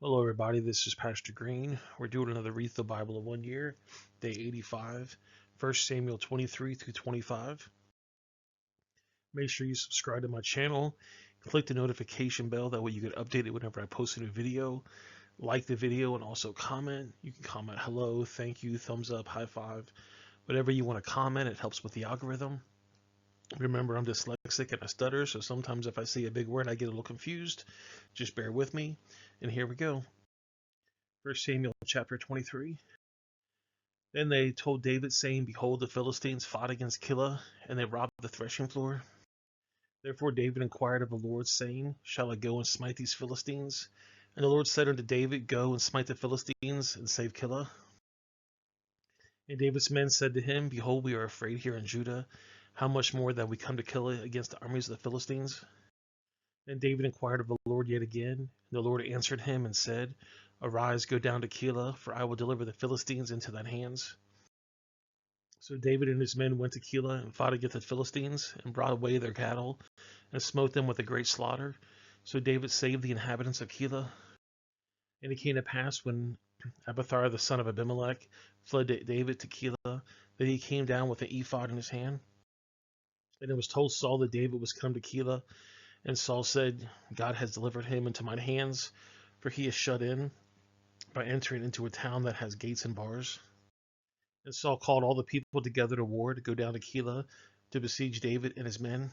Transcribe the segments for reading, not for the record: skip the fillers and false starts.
Hello, everybody. This is Pastor Green. We're doing another Read the Bible in 1 year, day 85, 1 Samuel 23 through 25. Make sure you subscribe to my channel, click the notification bell. That way you get updated whenever I post a new video. Like the video and also comment. You can comment hello, thank you, thumbs up, high five, whatever you want to comment. It helps with the algorithm. Remember, I'm dyslexic and I stutter, so sometimes if I see a big word, I get a little confused. Just bear with me. And here we go. 1 Samuel chapter 23. Then they told David, saying, Behold, the Philistines fought against Keilah, and they robbed the threshing floor. Therefore David inquired of the Lord, saying, Shall I go and smite these Philistines? And the Lord said unto David, Go and smite the Philistines, and save Keilah. And David's men said to him, Behold, we are afraid here in Judah. How much more that we come to Keilah against the armies of the Philistines? Then David inquired of the Lord yet again. And the Lord answered him and said, Arise, go down to Keilah, for I will deliver the Philistines into thine hands. So David and his men went to Keilah and fought against the Philistines, and brought away their cattle, and smote them with a great slaughter. So David saved the inhabitants of Keilah. And it came to pass, when Abiathar the son of Abimelech fled David to Keilah, that he came down with an ephod in his hand. And it was told Saul that David was come to Keilah. And Saul said, God has delivered him into mine hands, for he is shut in by entering into a town that has gates and bars. And Saul called all the people together to war, to go down to Keilah to besiege David and his men.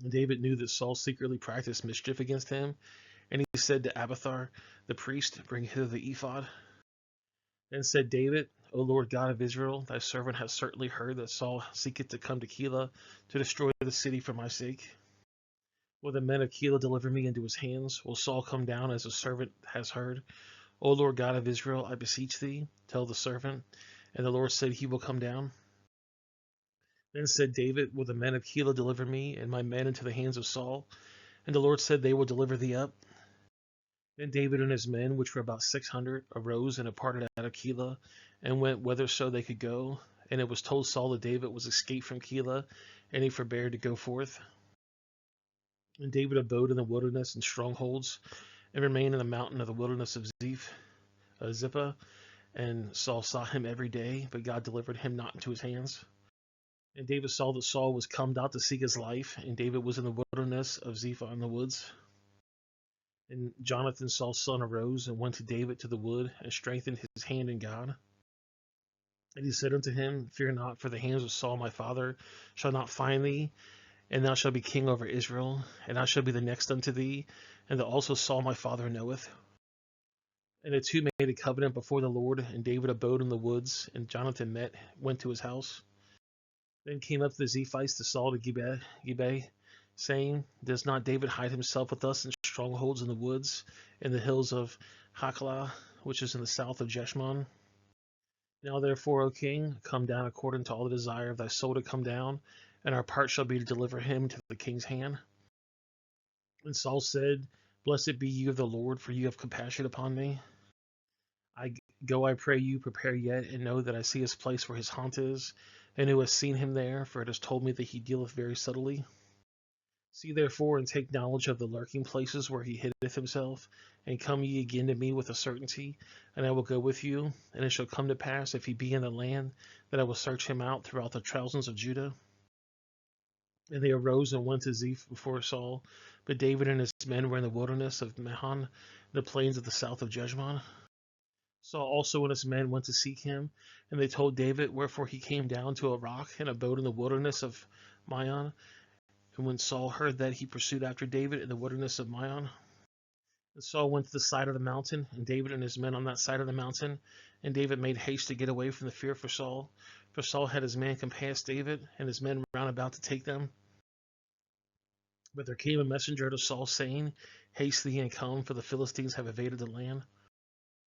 And David knew that Saul secretly practiced mischief against him, and he said to Abiathar the priest, Bring hither the ephod. Then said David, O Lord God of Israel, thy servant has certainly heard that Saul seeketh to come to Keilah to destroy the city for my sake. Will the men of Keilah deliver me into his hands? Will Saul come down as the servant has heard? O Lord God of Israel, I beseech thee, tell the servant. And the Lord said, He will come down. Then said David, Will the men of Keilah deliver me and my men into the hands of Saul? And the Lord said, They will deliver thee up. Then David and his men, which were about 600, arose and departed out of Keilah, and went whitherso they could go. And it was told Saul that David was escaped from Keilah, and he forbore to go forth. And David abode in the wilderness and strongholds, and remained in the mountain of the wilderness of Zippah. And Saul sought him every day, but God delivered him not into his hands. And David saw that Saul was come out to seek his life, and David was in the wilderness of Ziph in the woods. And Jonathan, Saul's son, arose and went to David to the wood, and strengthened his hand in God. And he said unto him, Fear not, for the hands of Saul my father shall not find thee, and thou shalt be king over Israel, and I shall be the next unto thee, and that also Saul my father knoweth. And the two made a covenant before the Lord, and David abode in the woods, and Jonathan went to his house. Then came up the Ziphites to Saul to Gibeah, saying, Does not David hide himself with us in strongholds in the woods, in the hills of Hachilah, which is in the south of Jeshimon? Now therefore, O king, come down according to all the desire of thy soul to come down, and our part shall be to deliver him to the king's hand. And Saul said, Blessed be you of the Lord, for you have compassion upon me. I pray you, prepare yet, and know that I see his place where his haunt is, and who has seen him there, for it is told me that he dealeth very subtly. See therefore, and take knowledge of the lurking places where he hideth himself, and come ye again to me with a certainty, and I will go with you. And it shall come to pass, if he be in the land, that I will search him out throughout the thousands of Judah. And they arose and went to Ziph before Saul, but David and his men were in the wilderness of Mahon, the plains of the south of Jeshimon. Saul also and his men went to seek him, and they told David, wherefore he came down to a rock and abode in the wilderness of Maon. And when Saul heard that, he pursued after David in the wilderness of Maon. And Saul went to the side of the mountain, and David and his men on that side of the mountain. And David made haste to get away from the fear for Saul had his men compassed David, and his men round about to take them. But there came a messenger to Saul, saying, Haste thee and come, for the Philistines have invaded the land.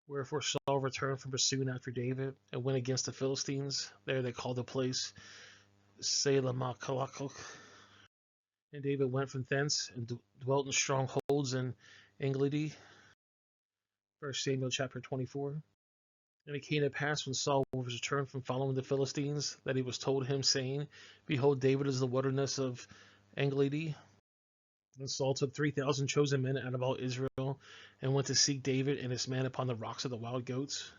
Wherefore Saul returned from pursuing after David, and went against the Philistines. There they called the place Selamachalakok. And David went from thence, and dwelt in strongholds in Engledi. 1 Samuel chapter 24. And it came to pass, when Saul was returned from following the Philistines, that he was told him, saying, Behold, David is in the wilderness of Engledi. And Saul took 3,000 chosen men out of all Israel and went to seek David and his men upon the rocks of the wild goats.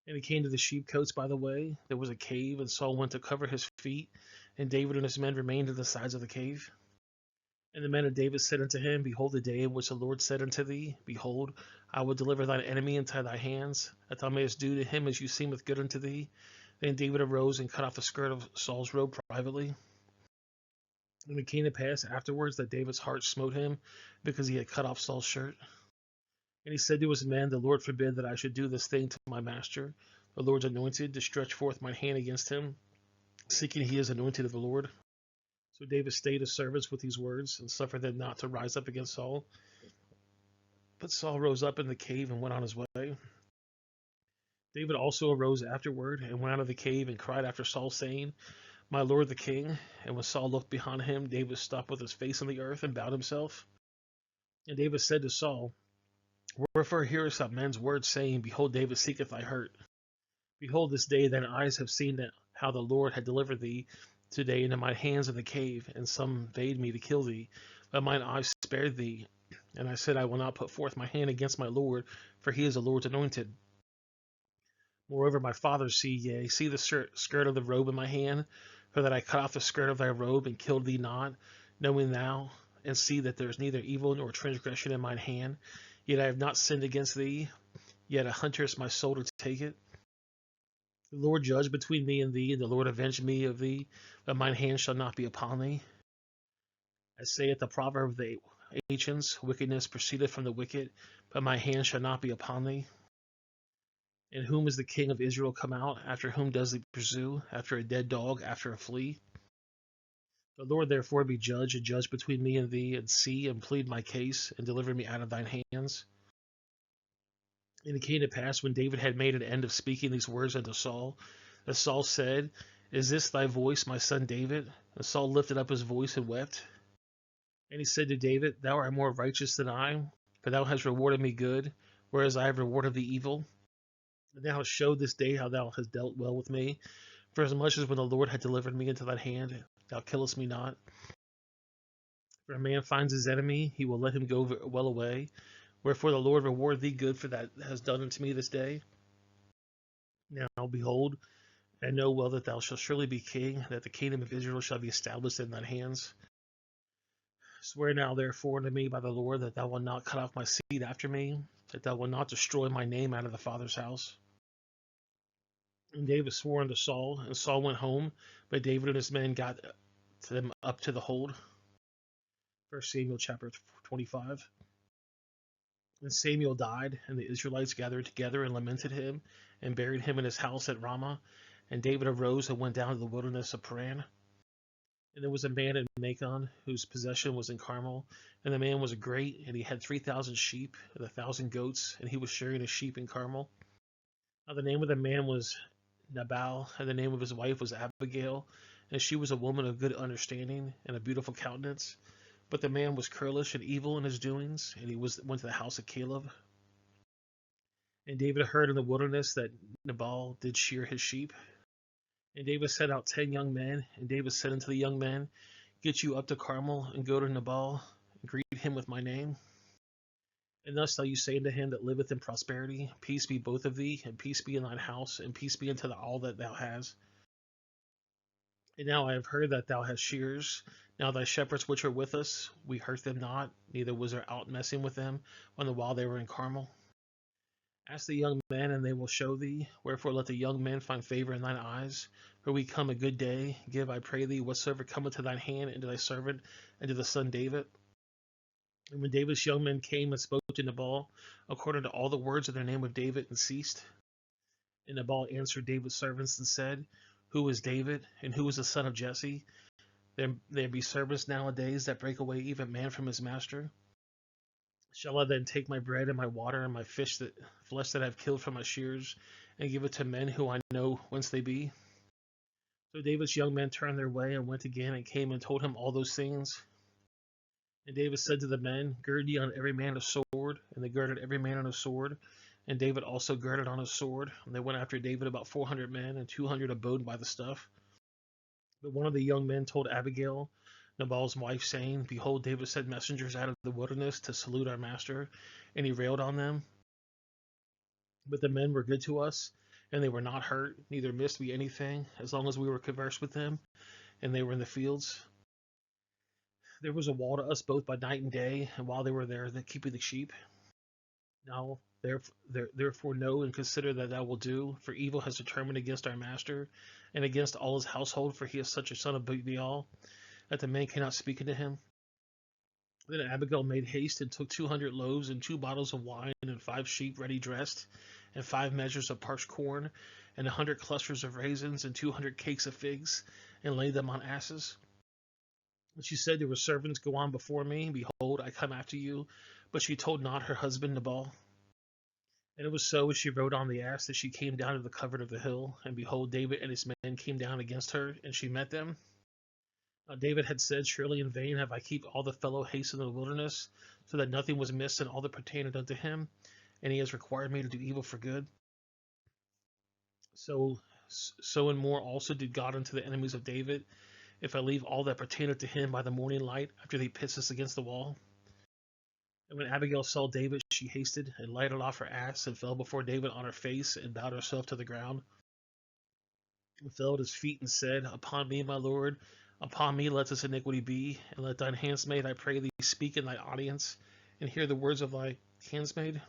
And he came to the sheepcotes by the way. There was a cave, and Saul went to cover his feet, and David and his men remained in the sides of the cave. And the men of David said unto him, Behold, the day in which the Lord said unto thee, Behold, I will deliver thine enemy into thy hands, that thou mayest do to him as you seemeth good unto thee. Then David arose and cut off the skirt of Saul's robe privately. And it came to pass afterwards that David's heart smote him, because he had cut off Saul's shirt. And he said to his men, The Lord forbid that I should do this thing to my master, the Lord's anointed, to stretch forth my hand against him, seeking he is anointed of the Lord. So David stayed his servants with these words, and suffered them not to rise up against Saul. But Saul rose up in the cave and went on his way. David also arose afterward, and went out of the cave, and cried after Saul, saying, My lord the king. And when Saul looked behind him, David stopped with his face on the earth, and bowed himself. And David said to Saul, Wherefore hearest thou men's words, saying, Behold, David seeketh thy hurt? Behold, this day thine eyes have seen how the Lord had delivered thee today into my hands in the cave, and some bade me to kill thee, but mine eyes spared thee. And I said, I will not put forth my hand against my Lord, for he is the Lord's anointed. Moreover, my father see the skirt of the robe in my hand, for that I cut off the skirt of thy robe, and killed thee not, knowing thou, and see that there is neither evil nor transgression in mine hand. Yet I have not sinned against thee, yet a hunter is my soul to take it. The Lord judge between me and thee, and the Lord avenge me of thee, but mine hand shall not be upon thee. As saith the proverb of the ancients, wickedness proceedeth from the wicked, but my hand shall not be upon thee. And whom is the king of Israel come out? After whom does he pursue? After a dead dog, after a flea? The Lord therefore be judge, and judge between me and thee, and see, and plead my case, and deliver me out of thine hands. And it came to pass, when David had made an end of speaking these words unto Saul, that Saul said, Is this thy voice, my son David? And Saul lifted up his voice and wept. And he said to David, Thou art more righteous than I, for thou hast rewarded me good, whereas I have rewarded thee evil. And thou hast showed this day how thou hast dealt well with me, for as much as when the Lord had delivered me into thine hand, thou killest me not. For a man finds his enemy, he will let him go well away. Wherefore the Lord reward thee good for that hast done unto me this day. Now behold, I know well that thou shalt surely be king, that the kingdom of Israel shall be established in thine hands. Swear now therefore unto me by the Lord that thou wilt not cut off my seed after me, that thou wilt not destroy my name out of the father's house. And David swore unto Saul, and Saul went home, but David and his men got them up to the hold. 1 Samuel chapter 25. And Samuel died, and the Israelites gathered together and lamented him, and buried him in his house at Ramah. And David arose and went down to the wilderness of Paran. And there was a man in Macon, whose possession was in Carmel, and the man was great, and he had 3,000 sheep and 1,000 goats, and he was shearing his sheep in Carmel. Now the name of the man was Nabal, and the name of his wife was Abigail, and she was a woman of good understanding and a beautiful countenance. But the man was churlish and evil in his doings, and he went to the house of Caleb. And David heard in the wilderness that Nabal did shear his sheep. And David sent out 10 young men, and David said unto the young men, Get you up to Carmel, and go to Nabal, and greet him with my name. And thus shall you say unto him that liveth in prosperity, Peace be both of thee, and peace be in thine house, and peace be unto all that thou hast. And now I have heard that thou hast shears. Now thy shepherds which are with us, we hurt them not, neither was there out messing with them on the while they were in Carmel. Ask the young men, and they will show thee. Wherefore let the young men find favor in thine eyes. For we come a good day. Give, I pray thee, whatsoever cometh to thine hand, and to thy servant, and to the son David. And when David's young men came and spoke to Nabal, according to all the words of the name of David, and ceased. And Nabal answered David's servants and said, Who is David, and who is the son of Jesse? There be servants nowadays that break away even man from his master. Shall I then take my bread and my water and my flesh that I have killed from my shears, and give it to men who I know whence they be? So David's young men turned their way and went again, and came and told him all those things. And David said to the men, Gird ye on every man a sword. And they girded every man on a sword. And David also girded on his sword. And they went after David about 400 men, and 200 abode by the stuff. But one of the young men told Abigail, Nabal's wife, saying, Behold, David sent messengers out of the wilderness to salute our master, and he railed on them. But the men were good to us, and they were not hurt, neither missed we anything, as long as we were conversed with them, and they were in the fields. There was a wall to us both by night and day, and while they were there, they keeping the sheep. Now, therefore, know and consider that thou wilt do, for evil has determined against our master, and against all his household, for he is such a son of Belial, that the men cannot speak unto him. Then Abigail made haste and took 200 loaves and 2 bottles of wine and 5 sheep ready dressed, and 5 measures of parched corn, and 100 clusters of raisins, and 200 cakes of figs, and laid them on asses. And she said to her servants, Go on before me, behold, I come after you. But she told not her husband Nabal. And it was so, as she rode on the ass, that she came down to the covert of the hill, and behold, David and his men came down against her, and she met them. Now David had said, Surely in vain have I keep all the fellow haste in the wilderness, so that nothing was missed in all that pertained unto him, and he has required me to do evil for good. So and more also did God unto the enemies of David, if I leave all that pertained to him by the morning light, after they pissed us against the wall. And when Abigail saw David, she hasted and lighted off her ass, and fell before David on her face, and bowed herself to the ground, and fell at his feet, and said, Upon me, my lord, upon me let this iniquity be, and let thine handsmaid, I pray thee, speak in thy audience, and hear the words of thy handsmaid.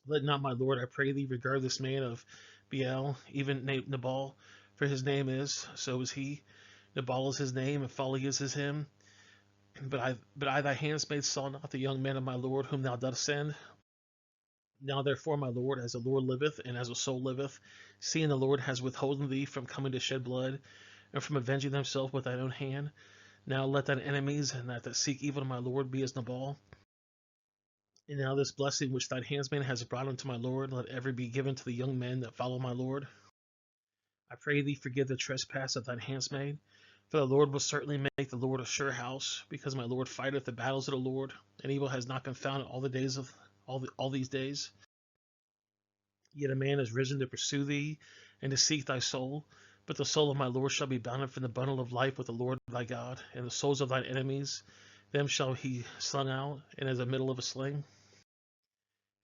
Let not my lord, I pray thee, regard this man of Belial, even Nabal, for his name is, so is he. Nabal is his name, and folly is his him. But I thy handmaid saw not the young man of my lord whom thou dost send. Now therefore, my lord, as the Lord liveth, and as a soul liveth, seeing the Lord has withholden thee from coming to shed blood, and from avenging themselves with thine own hand, now let thine enemies, and that seek evil to my lord, be as Nabal. And now this blessing which thine handmaid has brought unto my lord, let every be given to the young men that follow my lord. I pray thee, forgive the trespass of thine handmaid, for the Lord will certainly make the Lord a sure house, because my Lord fighteth the battles of the Lord, and evil has not been found all the days of all these days. Yet a man is risen to pursue thee, and to seek thy soul. But the soul of my Lord shall be bound from the bundle of life with the Lord thy God, and the souls of thine enemies, them shall he slung out, and as the middle of a sling.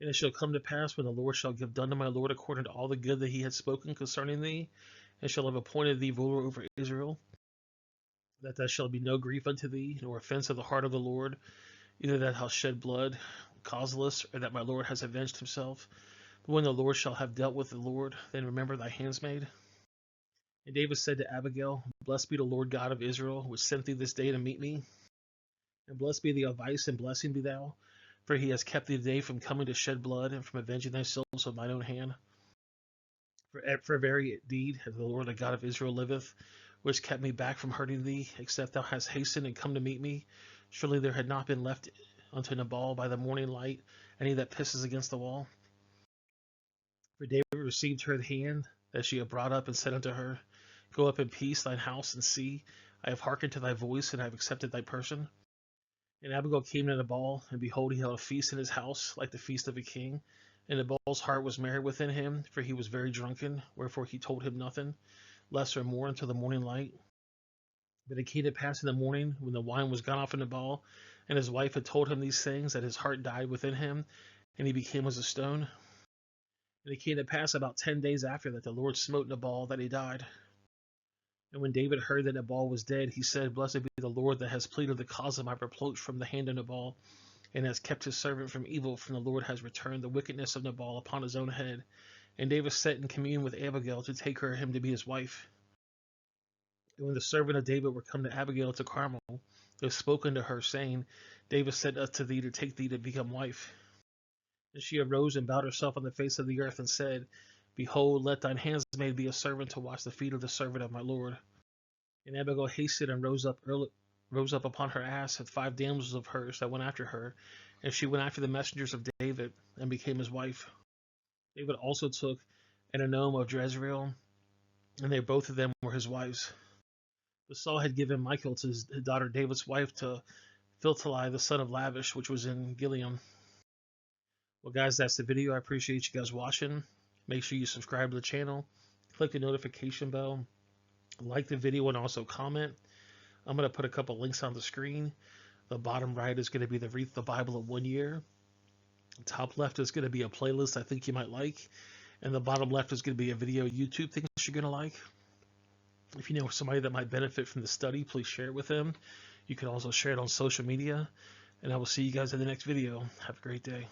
And it shall come to pass, when the Lord shall give done to my Lord according to all the good that he had spoken concerning thee, and shall have appointed thee ruler over Israel, that there shall be no grief unto thee, nor offense of the heart of the Lord, either that thou shed blood, causeless, or that my Lord has avenged himself. But when the Lord shall have dealt with the Lord, then remember thy handmaid. And David said to Abigail, Blessed be the Lord God of Israel, which sent thee this day to meet me. And blessed be the advice, and blessing be thou, for he has kept thee today from coming to shed blood, and from avenging thyself with mine own hand. For very deed, as the Lord the God of Israel liveth, which kept me back from hurting thee, except thou hast hastened and come to meet me, surely there had not been left unto Nabal by the morning light any that pisses against the wall. For David received her hand that she had brought up, and said unto her, Go up in peace thine house, and see, I have hearkened to thy voice, and I have accepted thy person. And Abigail came to Nabal, and behold, he held a feast in his house, like the feast of a king. And Nabal's heart was merry within him, for he was very drunken, wherefore he told him nothing, less or more, until the morning light. But it came to pass in the morning, when the wine was gone off in Nabal, and his wife had told him these things, that his heart died within him, and he became as a stone. And it came to pass about 10 days after that the Lord smote Nabal, that he died. And when David heard that Nabal was dead, he said, Blessed be the Lord that has pleaded the cause of my reproach from the hand of Nabal, and has kept his servant from evil, from the Lord has returned the wickedness of Nabal upon his own head. And David sat in commune with Abigail to take him to be his wife. And when the servant of David were come to Abigail to Carmel, they spoke unto her, saying, David said unto thee to take thee to become wife. And she arose and bowed herself on the face of the earth, and said, Behold, let thine handmaid be a servant to wash the feet of the servant of my Lord. And Abigail hasted and rose up upon her ass, and 5 damsels of hers that went after her, and she went after the messengers of David, and became his wife. David also took Ahinoam of Jezreel, and they both of them were his wives. But Saul had given Michal to his daughter David's wife to Philtai, the son of Lavish, which was in Gileam. Well, guys, that's the video. I appreciate you guys watching. Make sure you subscribe to the channel, click the notification bell, like the video, and also comment. I'm going to put a couple links on the screen. The bottom right is going to be the Read the Bible in 1 year. The top left is going to be a playlist I think you might like. And the bottom left is going to be a video YouTube thing that you're going to like. If you know somebody that might benefit from the study, please share it with them. You can also share it on social media. And I will see you guys in the next video. Have a great day.